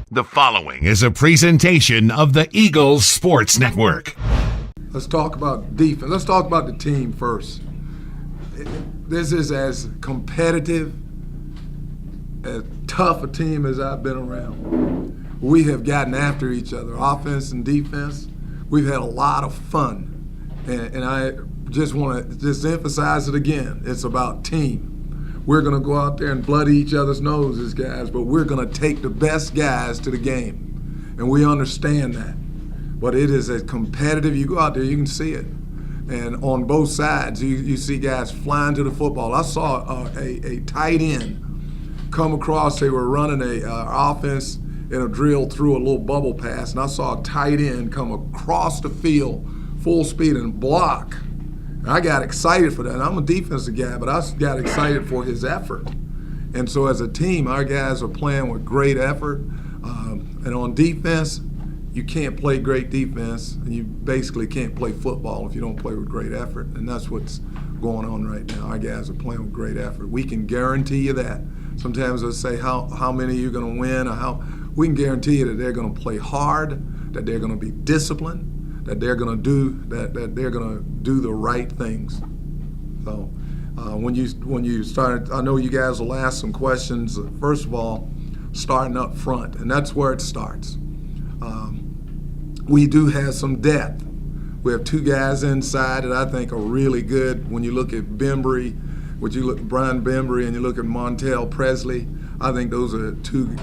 The following is a presentation of the Eagles Sports Network. Let's talk about defense. Let's talk about the team first. This is as competitive, as tough a team as I've been around. We have gotten after each other, offense and defense. We've had a lot of fun. And I just want to just emphasize it again. It's about team. We're going to go out there and bloody each other's noses, guys, but we're going to take the best guys to the game. And we understand that. But it is as competitive. You go out there, you can see it. And on both sides, you see guys flying to the football. I saw a tight end come across. They were running a offense in a drill through a little bubble pass, and I saw a tight end come across the field full speed and block. I got excited for that. I'm a defensive guy, but I got excited for his effort. And so as a team, our guys are playing with great effort. And on defense, you can't play great defense, and you basically can't play football if you don't play with great effort. And that's what's going on right now. Our guys are playing with great effort. We can guarantee you that. Sometimes they'll say, how many are you going to win? Or we can guarantee you that they're going to play hard, that they're going to be disciplined, that they're going to do the right things. So when you start, I know you guys will ask some questions. First of all, starting up front, and that's where it starts. We do have some depth. We have two guys inside that I think are really good. When you look at Bembry, Brian Bembry, and you look at Montel Presley, I think those are two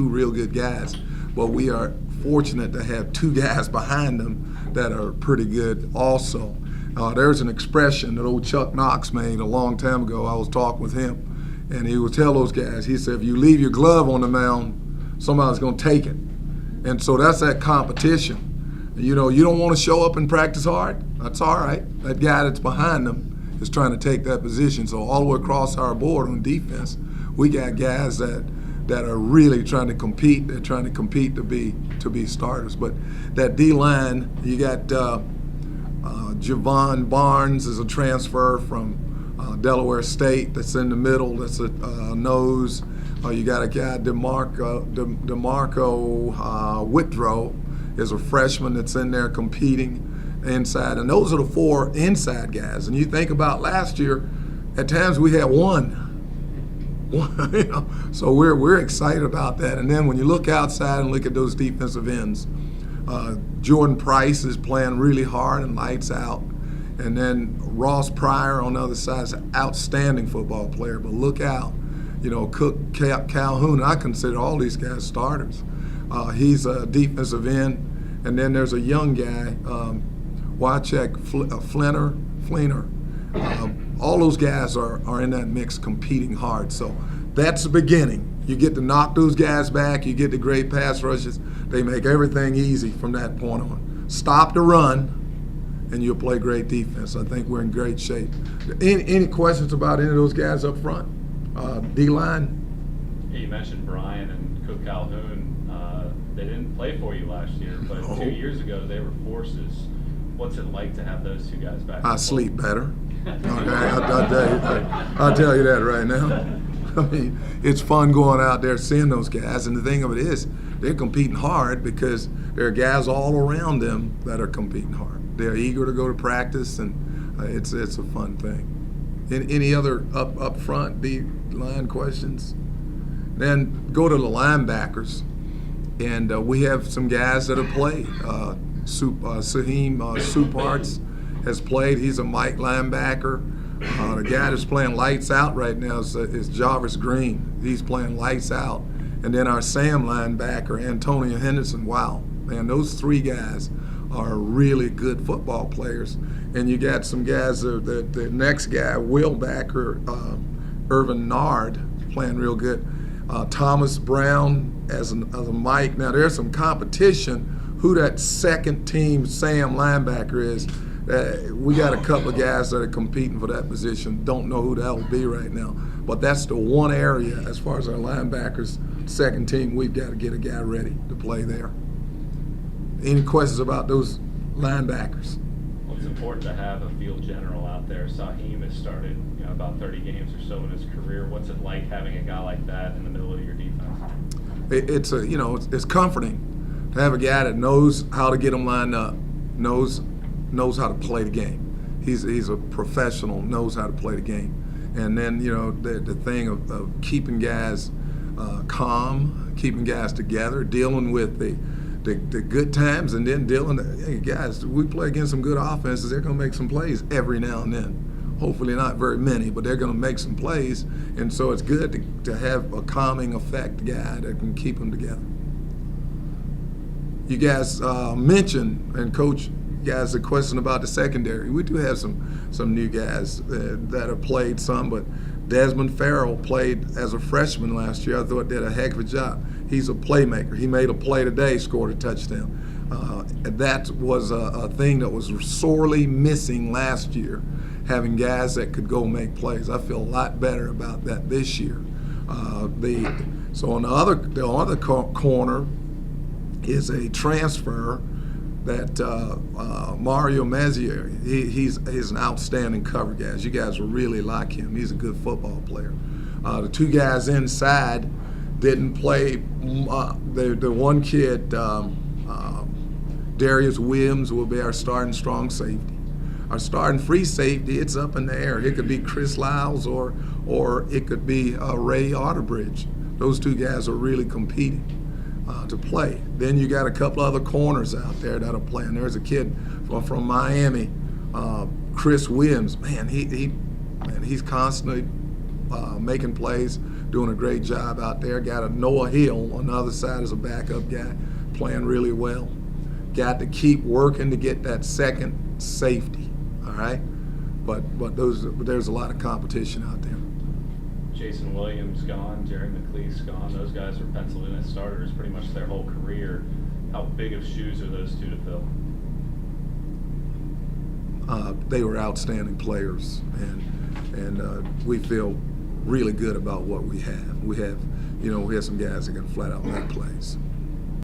real good guys. But we are fortunate to have two guys behind them that are pretty good also. There's an expression that old Chuck Knox made a long time ago. I was talking with him, and he would tell those guys, he said, if you leave your glove on the mound, somebody's going to take it. And so that's that competition. You know, you don't want to show up and practice hard. That's all right. That guy that's behind them is trying to take that position. So all the way across our board on defense, we got guys that are really trying to compete. They're trying to compete to be starters. But that D-line, you got Javon Barnes is a transfer from Delaware State that's in the middle. That's a nose. You got a guy, DeMarco Whitrow is a freshman that's in there competing inside. And those are the four inside guys. And you think about last year, at times we had one. You know, so we're excited about that. And then when you look outside and look at those defensive ends, Jordan Price is playing really hard and lights out. And then Ross Pryor on the other side is an outstanding football player. But look out, you know, Cook, Calhoun, I consider all these guys starters. He's a defensive end. And then there's a young guy, Wojciech Fleener. All those guys are in that mix competing hard. So that's the beginning. You get to knock those guys back. You get the great pass rushes. They make everything easy from that point on. Stop the run, and you'll play great defense. I think we're in great shape. Any questions about any of those guys up front? D-line? Yeah, you mentioned Brian and Cook Calhoun. They didn't play for you last year, but 2 years ago they were forces. What's it like to have those two guys back? I sleep better. I'll tell you that right now. I mean, it's fun going out there seeing those guys, and the thing of it is, they're competing hard because there are guys all around them that are competing hard. They're eager to go to practice, and it's a fun thing. Any other up front D-line questions? Then go to the linebackers, and we have some guys that have played. Saheem Suparts has played. He's a Mike linebacker. The guy that's playing lights out right now is Jarvis Green. He's playing lights out. And then our Sam linebacker, Antonio Henderson. Wow, man, those three guys are really good football players. And you got some guys, the next guy, Will backer, Irvin Nard, playing real good. Thomas Brown as a Mike. Now there's some competition who that second team Sam linebacker is. We got a couple of guys that are competing for that position. Don't know who that will be right now. But that's the one area, as far as our linebackers, second team, we've got to get a guy ready to play there. Any questions about those linebackers? Well, it's important to have a field general out there. Saheem has started about 30 games or so in his career. What's it like having a guy like that in the middle of your defense? it's comforting to have a guy that knows how to get them lined up, knows how to play the game. He's a professional, knows how to play the game. And then, the thing of keeping guys calm, keeping guys together, dealing with the good times, and then hey, guys, we play against some good offenses. They're going to make some plays every now and then. Hopefully not very many, but they're going to make some plays. And so it's good to have a calming effect guy that can keep them together. You guys mentioned, and Coach, you guys, a question about the secondary. We do have some new guys that have played some, but Desmond Farrell played as a freshman last year. I thought did a heck of a job. He's a playmaker. He made a play today, scored a touchdown. That was a thing that was sorely missing last year, having guys that could go make plays. I feel a lot better about that this year. So on the other corner is a transfer that Mario Mazier. He's an outstanding cover guy. You guys will really like him. He's a good football player. The two guys inside didn't play. The one kid, Darius Williams, will be our starting strong safety. Our starting free safety, it's up in the air. It could be Chris Lyles or it could be Ray Otterbridge. Those two guys are really competing to play. Then you got a couple other corners out there that'll play. And there's a kid from Miami, Chris Williams. Man, he's constantly making plays, doing a great job out there. Got a Noah Hill on the other side as a backup guy, playing really well. Got to keep working to get that second safety. All right, but there's a lot of competition out there. Jason Williams gone, Jerry McLeese gone. Those guys were penciled in as starters pretty much their whole career. How big of shoes are those two to fill? They were outstanding players, and we feel really good about what we have. We have some guys that can flat out make plays.